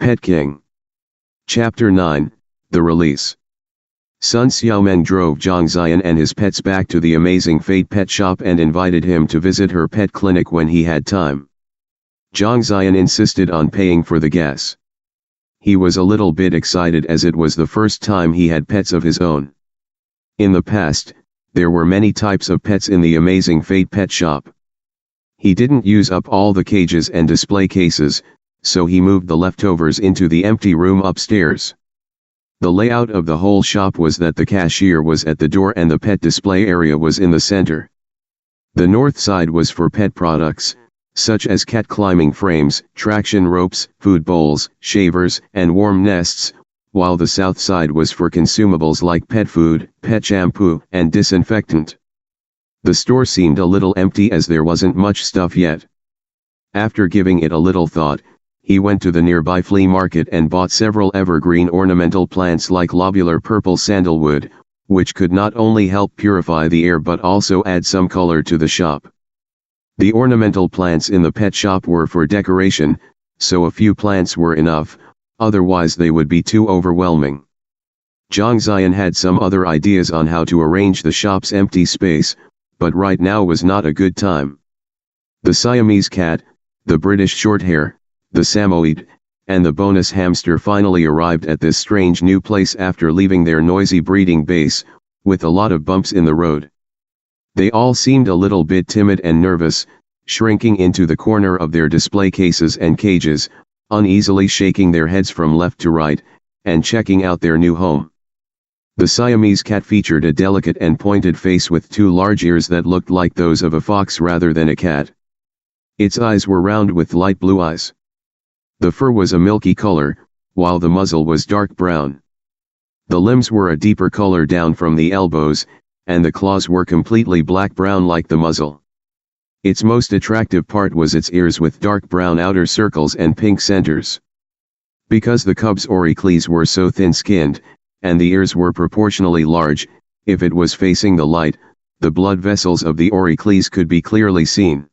Pet King. Chapter 9, The Release. Sun Xiaomeng drove Zhang Ziyan and his pets back to the Amazing Fate pet shop and invited him to visit her pet clinic when he had time. Zhang Ziyan insisted on paying for the gas. He was a little bit excited as it was the first time he had pets of his own. In the past, there were many types of pets in the Amazing Fate pet shop. He didn't use up all the cages and display cases, so he moved the leftovers into the empty room upstairs. The layout of the whole shop was that the cashier was at the door and the pet display area was in the center. The north side was for pet products, such as cat climbing frames, traction ropes, food bowls, shavers, and warm nests, while the south side was for consumables like pet food, pet shampoo, and disinfectant. The store seemed a little empty as there wasn't much stuff yet. After giving it a little thought, he went to the nearby flea market and bought several evergreen ornamental plants like lobular purple sandalwood, which could not only help purify the air but also add some color to the shop. The ornamental plants in the pet shop were for decoration, so a few plants were enough, otherwise they would be too overwhelming. Zhang Ziyan had some other ideas on how to arrange the shop's empty space, but right now was not a good time. The Siamese cat, the British Shorthair, the Samoyed, and the bonus hamster finally arrived at this strange new place after leaving their noisy breeding base, with a lot of bumps in the road. They all seemed a little bit timid and nervous, shrinking into the corner of their display cases and cages, uneasily shaking their heads from left to right, and checking out their new home. The Siamese cat featured a delicate and pointed face with two large ears that looked like those of a fox rather than a cat. Its eyes were round with light blue eyes. The fur was a milky color, while the muzzle was dark brown. The limbs were a deeper color down from the elbows, and the claws were completely black-brown like the muzzle. Its most attractive part was its ears with dark brown outer circles and pink centers. Because the cub's auricles were so thin-skinned, and the ears were proportionally large, if it was facing the light, the blood vessels of the auricles could be clearly seen.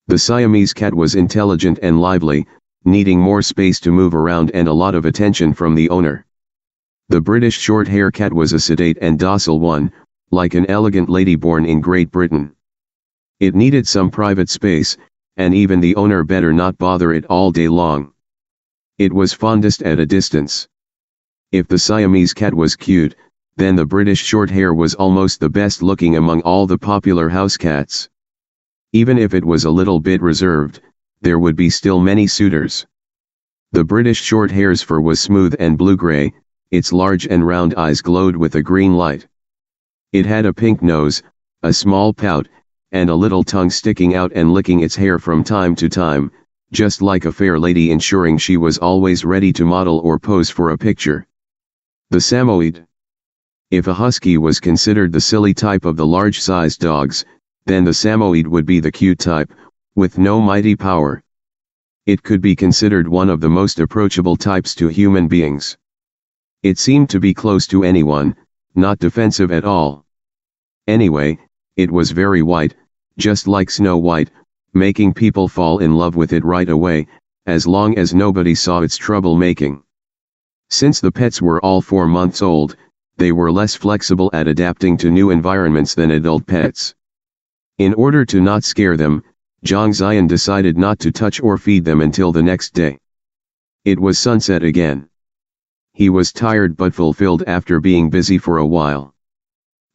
The Siamese cat was intelligent and lively, needing more space to move around and a lot of attention from the owner. The British Shorthair cat was a sedate and docile one, like an elegant lady born in Great Britain. It needed some private space, and even the owner better not bother it all day long. It was fondest at a distance. If the Siamese cat was cute, then the British Shorthair was almost the best looking among all the popular house cats. Even if it was a little bit reserved, there would be still many suitors. The British Shorthair's fur was smooth and blue-gray, its large and round eyes glowed with a green light. It had a pink nose, a small pout, and a little tongue sticking out and licking its hair from time to time, just like a fair lady, ensuring she was always ready to model or pose for a picture. The Samoyed. If a husky was considered the silly type of the large-sized dogs, then the Samoyed would be the cute type, with no mighty power. It could be considered one of the most approachable types to human beings. It seemed to be close to anyone, not defensive at all. Anyway, it was very white, just like Snow White, making people fall in love with it right away, as long as nobody saw its troublemaking. Since the pets were all 4 months old, they were less flexible at adapting to new environments than adult pets. In order to not scare them, Zhang Ziyan decided not to touch or feed them until the next day. It was sunset again. He was tired but fulfilled after being busy for a while.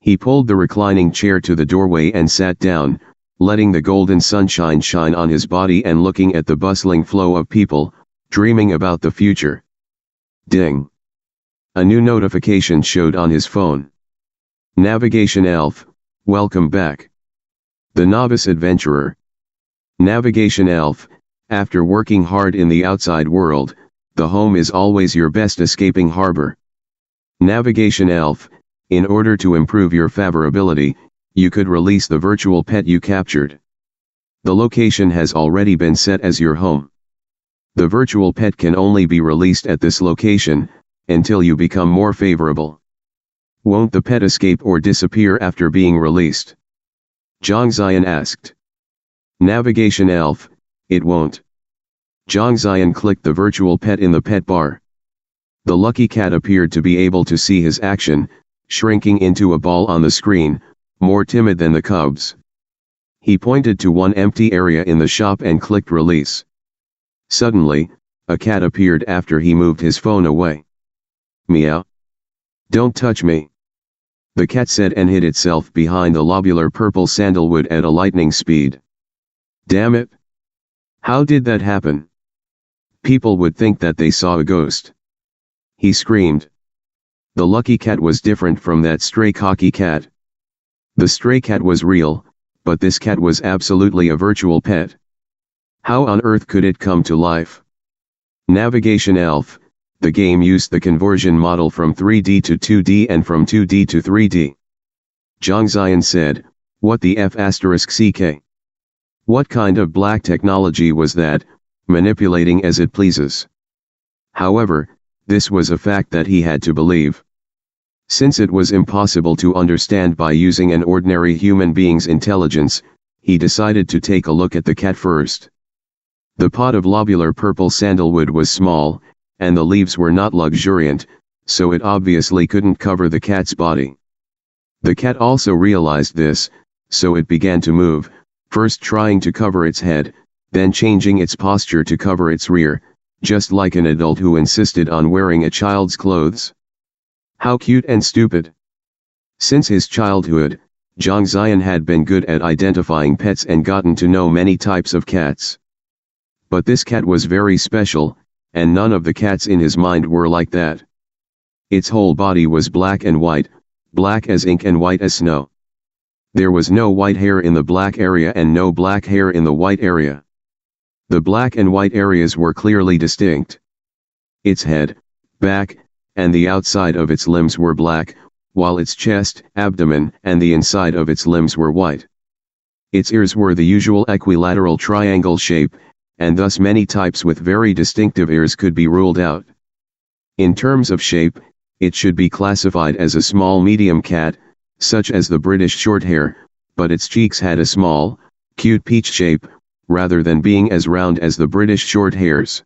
He pulled the reclining chair to the doorway and sat down, letting the golden sunshine shine on his body and looking at the bustling flow of people, dreaming about the future. Ding! A new notification showed on his phone. Navigation Elf, welcome back. The Novice Adventurer. Navigation Elf, after working hard in the outside world, the home is always your best escaping harbor. Navigation Elf, in order to improve your favorability, you could release the virtual pet you captured. The location has already been set as your home. The virtual pet can only be released at this location, until you become more favorable. Won't the pet escape or disappear after being released? Zhang Ziyan asked. Navigation Elf, it won't. Zhang Ziyan clicked the virtual pet in the pet bar. The lucky cat appeared to be able to see his action, shrinking into a ball on the screen, more timid than the cubs. He pointed to one empty area in the shop and clicked release. Suddenly, a cat appeared after he moved his phone away. Meow. Don't touch me. The cat said and hid itself behind the lobular purple sandalwood at a lightning speed. Damn it. How did that happen? People would think that they saw a ghost. He screamed. The lucky cat was different from that stray cocky cat. The stray cat was real, but this cat was absolutely a virtual pet. How on earth could it come to life? Navigation Elf. The game used the conversion model from 3D to 2D and from 2D to 3D. Zhang Ziyan said, "What the F***ck? What kind of black technology was that, manipulating as it pleases?" However, this was a fact that he had to believe. Since it was impossible to understand by using an ordinary human being's intelligence, he decided to take a look at the cat first. The pot of lobular purple sandalwood was small, and the leaves were not luxuriant, so it obviously couldn't cover the cat's body. The cat also realized this, so it began to move, first trying to cover its head, then changing its posture to cover its rear, just like an adult who insisted on wearing a child's clothes. How cute and stupid. Since his childhood, Zhang Ziyan had been good at identifying pets and gotten to know many types of cats. But this cat was very special, and none of the cats in his mind were like that. Its whole body was black and white, black as ink and white as snow. There was no white hair in the black area and no black hair in the white area. The black and white areas were clearly distinct. Its head, back, and the outside of its limbs were black, while its chest, abdomen, and the inside of its limbs were white. Its ears were the usual equilateral triangle shape, and thus many types with very distinctive ears could be ruled out. In terms of shape, it should be classified as a small-medium cat, such as the British Shorthair, but its cheeks had a small, cute peach shape, rather than being as round as the British Shorthairs.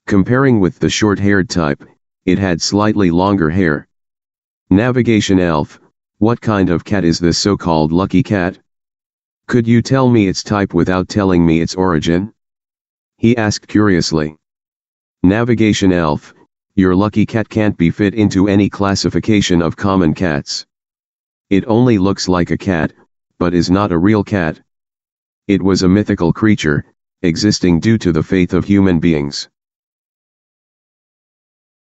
Comparing with the short-haired type, it had slightly longer hair. Navigation Elf, what kind of cat is this so-called lucky cat? Could you tell me its type without telling me its origin? He asked curiously. Navigation Elf, your lucky cat can't be fit into any classification of common cats. It only looks like a cat, but is not a real cat. It was a mythical creature, existing due to the faith of human beings.